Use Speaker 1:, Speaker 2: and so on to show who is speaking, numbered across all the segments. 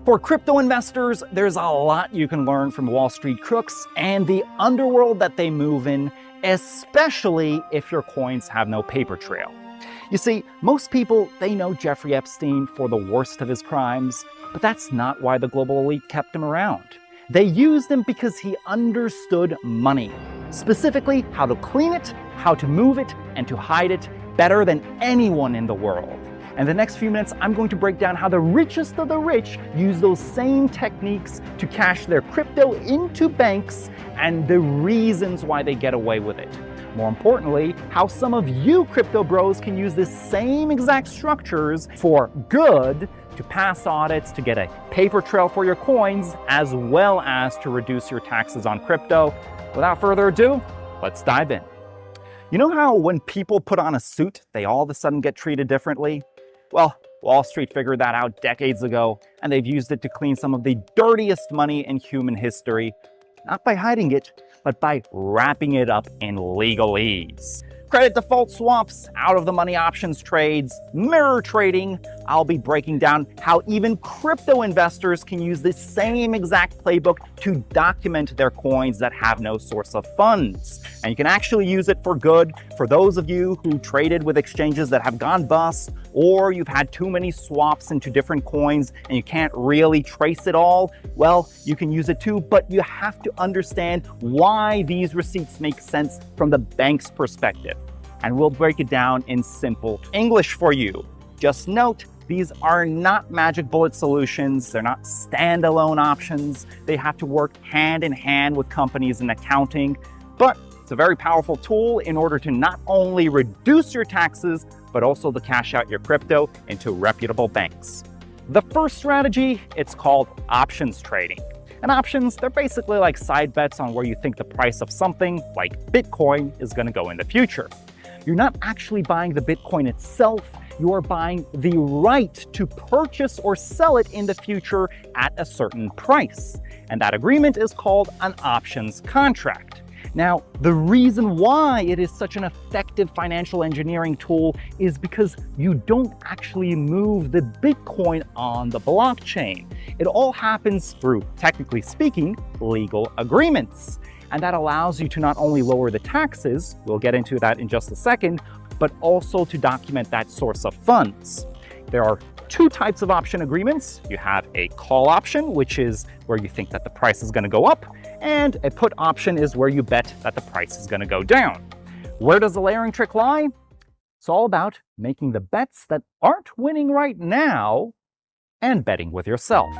Speaker 1: For crypto investors, there's a lot you can learn from Wall Street crooks and the underworld that they move in, especially if your coins have no paper trail. You see, most people, they know Jeffrey Epstein for the worst of his crimes, but that's not why the global elite kept him around. They used him because he understood money, specifically how to clean it, how to move it, and to hide it better than anyone in the world. And the next few minutes, I'm going to break down how the richest of the rich use those same techniques to cash their crypto into banks and the reasons why they get away with it. More importantly, how some of you crypto bros can use the same exact structures for good to pass audits, to get a paper trail for your coins, as well as to reduce your taxes on crypto. Without further ado, let's dive in. You know how when people put on a suit, they all of a sudden get treated differently? Well, Wall Street figured that out decades ago, and they've used it to clean some of the dirtiest money in human history, not by hiding it, but by wrapping it up in legalese. Credit default swaps, out-of-the-money options trades, mirror trading. I'll be breaking down how even crypto investors can use this same exact playbook to document their coins that have no source of funds. And you can actually use it for good. For those of you who traded with exchanges that have gone bust, or you've had too many swaps into different coins and you can't really trace it all, well, you can use it too, but you have to understand why these receipts make sense from the bank's perspective. And we'll break it down in simple English for you. Just note, these are not magic bullet solutions. They're not standalone options. They have to work hand in hand with companies in accounting, but it's a very powerful tool in order to not only reduce your taxes, but also to cash out your crypto into reputable banks. The first strategy, it's called options trading. And options, they're basically like side bets on where you think the price of something, like Bitcoin, is going to go in the future. You're not actually buying the Bitcoin itself, you are buying the right to purchase or sell it in the future at a certain price. And that agreement is called an options contract. Now, the reason why it is such an effective financial engineering tool is because you don't actually move the Bitcoin on the blockchain. It all happens through, technically speaking, legal agreements. And that allows you to not only lower the taxes, we'll get into that in just a second, but also to document that source of funds. There are two types of option agreements. You have a call option, which is where you think that the price is going to go up, and a put option is where you bet that the price is going to go down. Where does the layering trick lie? It's all about making the bets that aren't winning right now and betting with yourself.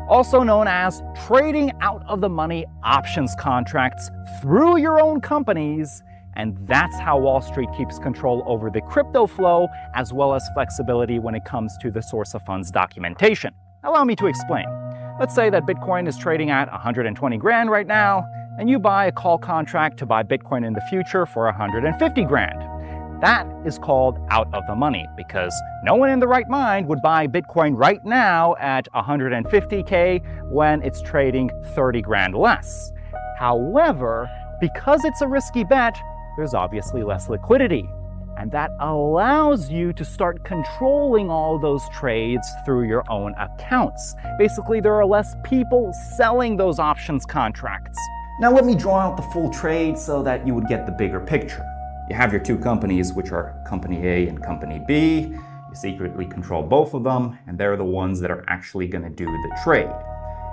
Speaker 1: Also known as trading out of the money options contracts through your own companies. And that's how Wall Street keeps control over the crypto flow, as well as flexibility when it comes to the source of funds documentation. Allow me to explain. Let's say that Bitcoin is trading at 120 grand right now, and you buy a call contract to buy Bitcoin in the future for 150 grand. That is called out of the money because no one in the right mind would buy Bitcoin right now at 150K when it's trading 30 grand less. However, because it's a risky bet, there's obviously less liquidity. And that allows you to start controlling all those trades through your own accounts. Basically, there are less people selling those options contracts.
Speaker 2: Now let me draw out the full trade so that you would get the bigger picture. You have your two companies, which are Company A and Company B. You secretly control both of them, and they're the ones that are actually going to do the trade.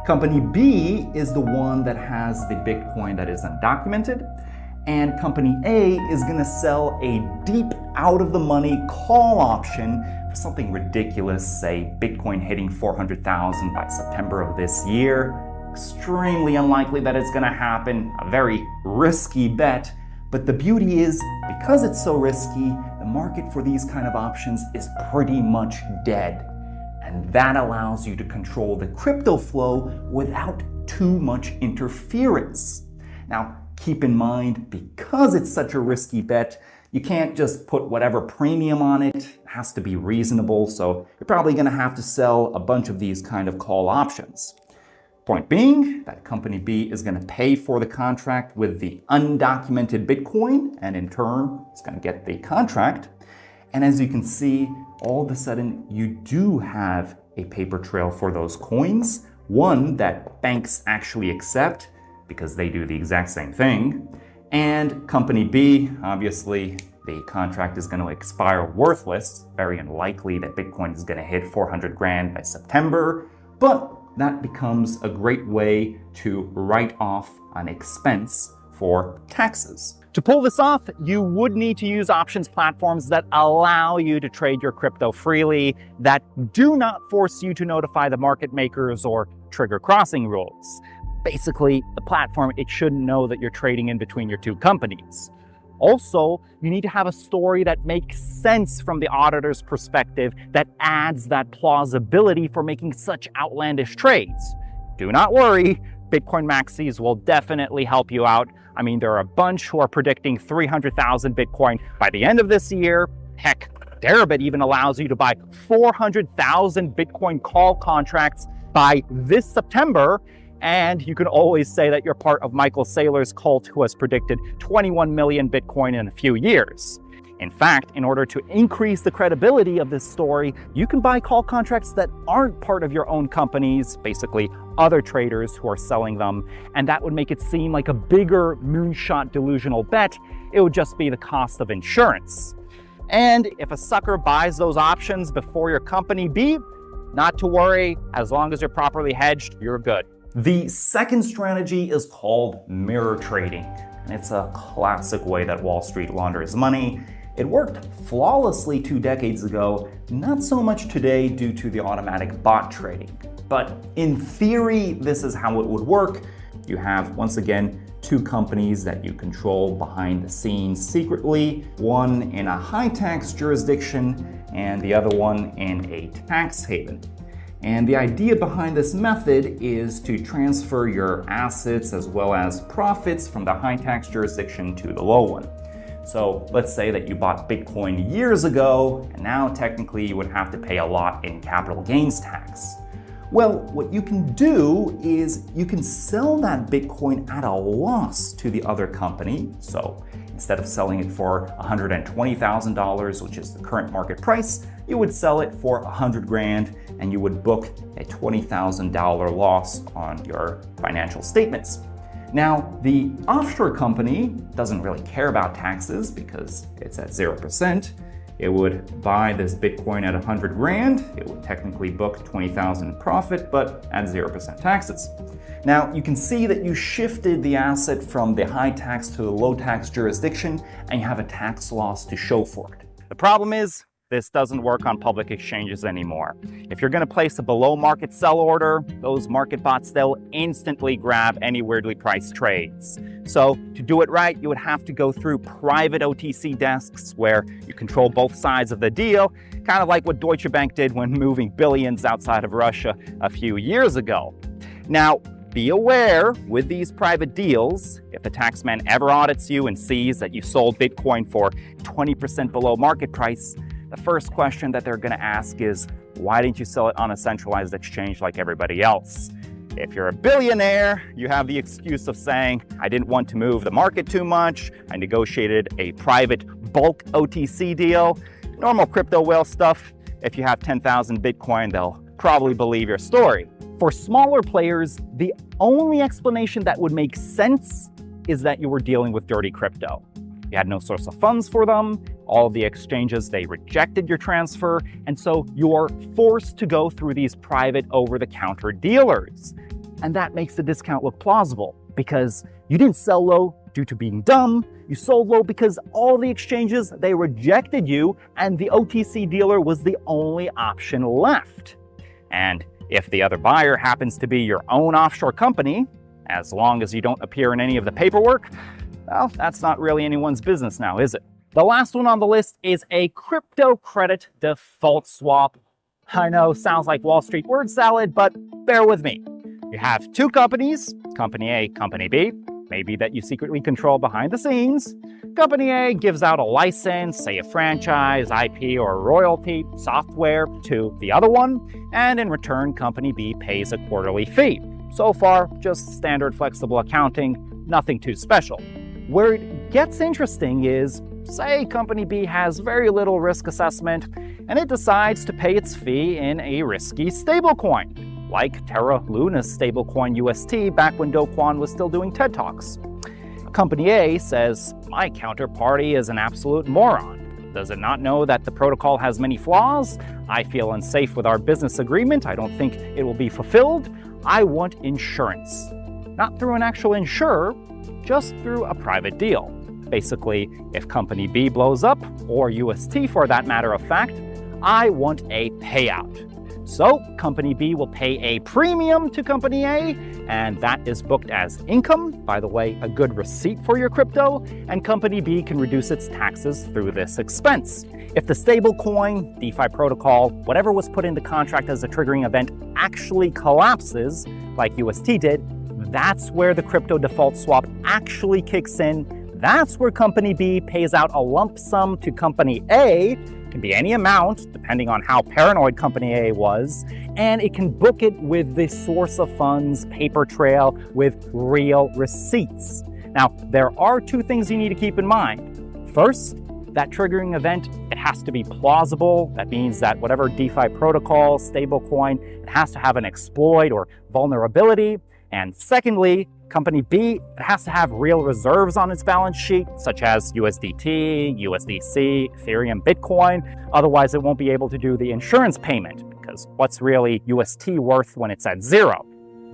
Speaker 2: Company B is the one that has the Bitcoin that is undocumented, and Company A is going to sell a deep out-of-the-money call option for something ridiculous, say Bitcoin hitting 400,000 by September of this year. Extremely unlikely that it's going to happen, a very risky bet. But the beauty is, because it's so risky, the market for these kind of options is pretty much dead. And that allows you to control the crypto flow without too much interference. Now, keep in mind, because it's such a risky bet, you can't just put whatever premium on it. It has to be reasonable, so you're probably going to have to sell a bunch of these kind of call options. Point being that Company B is going to pay for the contract with the undocumented Bitcoin, and in turn, it's going to get the contract. And as you can see, all of a sudden, you do have a paper trail for those coins, one that banks actually accept because they do the exact same thing. And company B, obviously, the contract is going to expire worthless. Very unlikely that Bitcoin is going to hit 400 grand by September, but that becomes a great way to write off an expense for taxes.
Speaker 1: To pull this off, you would need to use options platforms that allow you to trade your crypto freely, that do not force you to notify the market makers or trigger crossing rules. Basically, the platform, it shouldn't know that you're trading in between your two companies. Also, you need to have a story that makes sense from the auditor's perspective, that adds that plausibility for making such outlandish trades. Do not worry, Bitcoin maxis will definitely help you out. I mean, there are a bunch who are predicting 300,000 Bitcoin by the end of this year. Heck, Deribit even allows you to buy 400,000 Bitcoin call contracts by this September. And you can always say that you're part of Michael Saylor's cult, who has predicted 21 million Bitcoin in a few years. In fact, in order to increase the credibility of this story, you can buy call contracts that aren't part of your own companies, basically other traders who are selling them, and that would make it seem like a bigger moonshot delusional bet. It would just be the cost of insurance. And if a sucker buys those options before your company B, not to worry, as long as you're properly hedged, you're good.
Speaker 2: The second strategy is called mirror trading, and it's a classic way that Wall Street launders money. It worked flawlessly 2 decades ago, not so much today due to the automatic bot trading. But in theory, this is how it would work. You have, once again, 2 companies that you control behind the scenes secretly, one in a high-tax jurisdiction and the other one in a tax haven. And the idea behind this method is to transfer your assets as well as profits from the high-tax jurisdiction to the low one. So let's say that you bought Bitcoin years ago, and now technically you would have to pay a lot in capital gains tax. Well, what you can do is you can sell that Bitcoin at a loss to the other company. So instead of selling it for $120,000, which is the current market price, you would sell it for 100 grand and you would book a $20,000 loss on your financial statements. Now, the offshore company doesn't really care about taxes because it's at 0%. It would buy this Bitcoin at 100 grand. It would technically book 20,000 in profit, but at 0% taxes. Now, you can see that you shifted the asset from the high tax to the low tax jurisdiction, and you have a tax loss to show for it.
Speaker 1: The problem is, this doesn't work on public exchanges anymore. If you're going to place a below market sell order, those market bots, they'll instantly grab any weirdly priced trades. So to do it right, you would have to go through private OTC desks where you control both sides of the deal, kind of like what Deutsche Bank did when moving billions outside of Russia a few years ago. Now, be aware, with these private deals, if the taxman ever audits you and sees that you sold Bitcoin for 20% below market price, the first question that they're going to ask is, why didn't you sell it on a centralized exchange like everybody else? If you're a billionaire, you have the excuse of saying, I didn't want to move the market too much. I negotiated a private bulk OTC deal. Normal crypto whale stuff. If you have 10,000 Bitcoin, they'll probably believe your story. For smaller players, the only explanation that would make sense is that you were dealing with dirty crypto. You had no source of funds for them. All of the exchanges, they rejected your transfer. And so you're forced to go through these private over-the-counter dealers. And that makes the discount look plausible because you didn't sell low due to being dumb. You sold low because all the exchanges, they rejected you and the OTC dealer was the only option left. And if the other buyer happens to be your own offshore company, as long as you don't appear in any of the paperwork, well, that's not really anyone's business now, is it? The last one on the list is a crypto credit default swap. I know, sounds like Wall Street word salad, but bear with me. You have 2 companies, Company A, Company B, maybe that you secretly control behind the scenes. Company A gives out a license, say a franchise, IP, or a royalty, software to the other one, and in return, Company B pays a quarterly fee. So far, just standard flexible accounting, nothing too special. Where it gets interesting is say company B has very little risk assessment, and it decides to pay its fee in a risky stablecoin, like Terra Luna's stablecoin UST back when Do Kwon was still doing TED Talks. Company A says, my counterparty is an absolute moron. Does it not know that the protocol has many flaws? I feel unsafe with our business agreement. I don't think it will be fulfilled. I want insurance. Not through an actual insurer, just through a private deal. Basically, if Company B blows up, or UST for that matter of fact, I want a payout. So Company B will pay a premium to Company A, and that is booked as income, by the way, a good receipt for your crypto, and Company B can reduce its taxes through this expense. If the stablecoin, DeFi protocol, whatever was put in the contract as a triggering event actually collapses, like UST did, that's where the crypto default swap actually kicks in. That's where Company B pays out a lump sum to Company A. It can be any amount, depending on how paranoid Company A was, and it can book it with the source of funds paper trail with real receipts. Now, there are two things you need to keep in mind. First, that triggering event, it has to be plausible. That means that whatever DeFi protocol, stablecoin, it has to have an exploit or vulnerability. And secondly, Company B, it has to have real reserves on its balance sheet, such as USDT, USDC, Ethereum, Bitcoin. Otherwise, it won't be able to do the insurance payment, because what's really UST worth when it's at zero?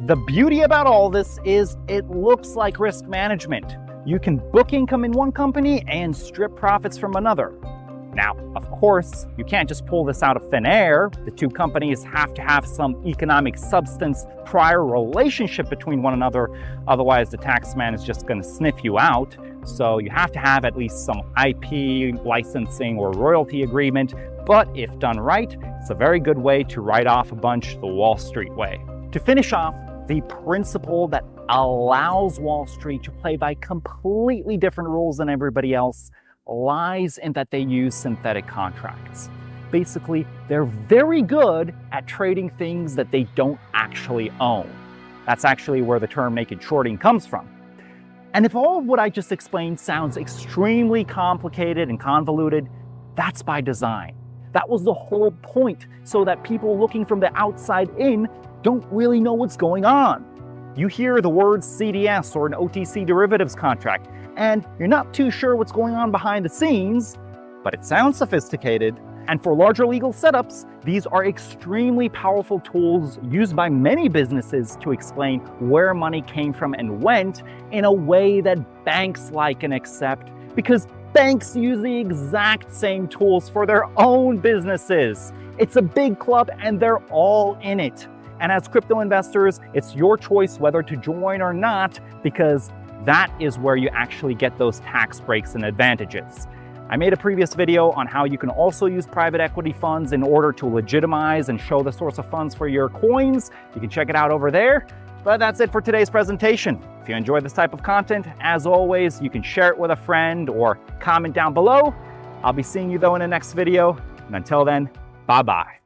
Speaker 1: The beauty about all this is it looks like risk management. You can book income in one company and strip profits from another. Now, of course, you can't just pull this out of thin air. The two companies have to have some economic substance, prior relationship between one another. Otherwise, the taxman is just going to sniff you out. So you have to have at least some IP licensing or royalty agreement. But if done right, it's a very good way to write off a bunch the Wall Street way. To finish off, the principle that allows Wall Street to play by completely different rules than everybody else lies in that they use synthetic contracts. Basically, they're very good at trading things that they don't actually own. That's actually where the term naked shorting comes from. And if all of what I just explained sounds extremely complicated and convoluted, that's by design. That was the whole point, so that people looking from the outside in don't really know what's going on. You hear the words CDS or an OTC derivatives contract, and you're not too sure what's going on behind the scenes, but it sounds sophisticated. And for larger legal setups, these are extremely powerful tools used by many businesses to explain where money came from and went in a way that banks like and accept, because banks use the exact same tools for their own businesses. It's a big club and they're all in it. And as crypto investors, it's your choice whether to join or not, because that is where you actually get those tax breaks and advantages. I made a previous video on how you can also use private equity funds in order to legitimize and show the source of funds for your coins. You can check it out over there. But that's it for today's presentation. If you enjoy this type of content, as always, you can share it with a friend or comment down below. I'll be seeing you though in the next video. And until then, bye-bye.